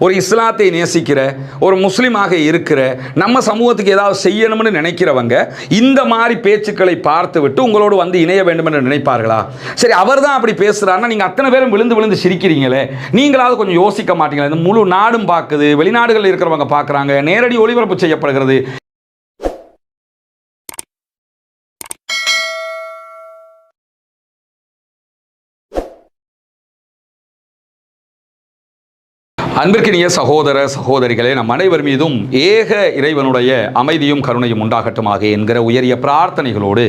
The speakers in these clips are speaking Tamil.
ஒரு இஸ்லாத்தை நேசிக்கிற ஒரு முஸ்லீமாக இருக்கிற நம்ம சமூகத்துக்கு ஏதாவது செய்யணும்னு நினைக்கிறவங்க இந்த மாதிரி பேச்சுக்களை பார்த்து விட்டு உங்களோடு வந்து இணைய வேண்டும் என்று நினைப்பார்களா? சரி, அவர் தான் அப்படி பேசுறாருன்னா நீங்க அத்தனை பேரும் விழுந்து விழுந்து சிரிக்கிறீங்களே, நீங்களாவது கொஞ்சம் யோசிக்க மாட்டீங்களா? இந்த முழு நாடும் பார்க்குது, வெளிநாடுகளில் இருக்கிறவங்க பார்க்குறாங்க, நேரடி ஒளிபரப்பு செய்யப்படுகிறது. அன்பிற்கினிய சகோதர சகோதரிகளே, நம் அனைவர் மீதும் ஏக இறைவனுடைய அமைதியும் கருணையும் உண்டாகட்டுமாக என்கிற உயரிய பிரார்த்தனைகளோடு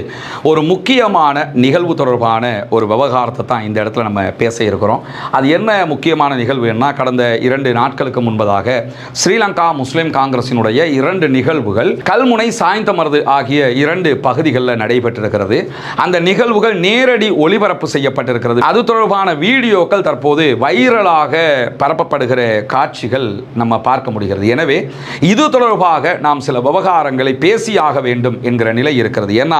ஒரு முக்கியமான நிகழ்வு தொடர்பான ஒரு விவகாரத்தை தான் இந்த இடத்துல நம்ம பேச இருக்கிறோம். அது என்ன முக்கியமான நிகழ்வுன்னா, கடந்த 2 நாட்களுக்கு முன்பதாக ஸ்ரீலங்கா முஸ்லிம் காங்கிரசினுடைய 2 நிகழ்வுகள் கல்முனை சாய்ந்தமருது ஆகிய 2 பகுதிகளில் நடைபெற்றிருக்கிறது. அந்த நிகழ்வுகள் நேரடி ஒளிபரப்பு செய்யப்பட்டிருக்கிறது. அது தொடர்பான வீடியோக்கள் தற்போது வைரலாக பரப்பப்படுகிற காட்சிகள் நம்ம பார்க்க முடிகிறது. எனவே இது தொடர்பாக நாம் சில விவகாரங்களை பேசியாக வேண்டும் என்கிற நிலை இருக்கிறது. ஏன்னா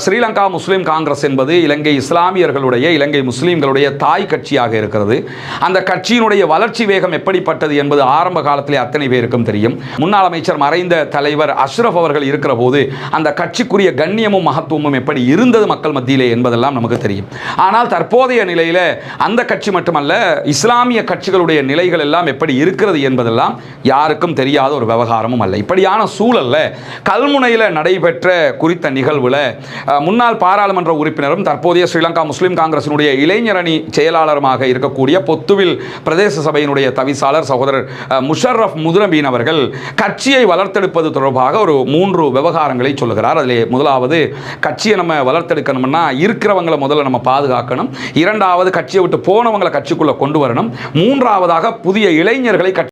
ஸ்ரீலங்கா முஸ்லிம் காங்கிரஸ் என்பது இலங்கை இஸ்லாமியர்களுடைய, இலங்கை முஸ்லீம்களுடைய தாய் கட்சியாக இருக்கிறது. அந்த கட்சியினுடைய வளர்ச்சி வேகம் எப்படிப்பட்டது என்பது ஆரம்ப காலத்திலே அத்தனை பேருக்கும் தெரியும். முன்னாள் அமைச்சர் மறைந்த தலைவர் அஷ்ரப் அவர்கள் இருக்கிற போது அந்த கட்சிக்குரிய கண்ணியமும் மகத்துவமும் எப்படி இருந்தது மக்கள் மத்தியிலே என்பதெல்லாம் நமக்கு தெரியும். ஆனால் தற்போதைய நிலையில் அந்த கட்சி மட்டுமல்ல, இஸ்லாமிய கட்சிகளுடைய நிலைகள் எல்லாம் எப்படி இருக்கிறது என்பதெல்லாம் யாருக்கும் தெரியாத ஒரு விவகாரமும் அல்ல. இப்படியான சூழல்ல கல்முனையில் நடைபெற்ற குறித்த நிகழ்வுல முன்னாள் பாராளுமன்ற உறுப்பினரும் தற்போதைய ஸ்ரீலங்கா முஸ்லிம் காங்கிரசினுடைய இளைஞரணி செயலாளருமாக இருக்கக்கூடிய பொத்துவில் பிரதேச சபையினுடைய தவிசாளர் சகோதரர் முஷர்ரஃப் முதுரபீன் அவர்கள் கட்சியை வளர்த்தெடுப்பது தொடர்பாக ஒரு 3 விவகாரங்களை சொல்லுகிறார். அதிலே முதலாவது, கட்சியை நம்ம வளர்த்தெடுக்கணும்னா இருக்கிறவங்களை முதல்ல நம்ம பாதுகாக்கணும். 2வது, கட்சியை விட்டு போனவங்களை கட்சிக்குள்ள கொண்டு வரணும். 3வதாக, புதிய இளைஞர்களை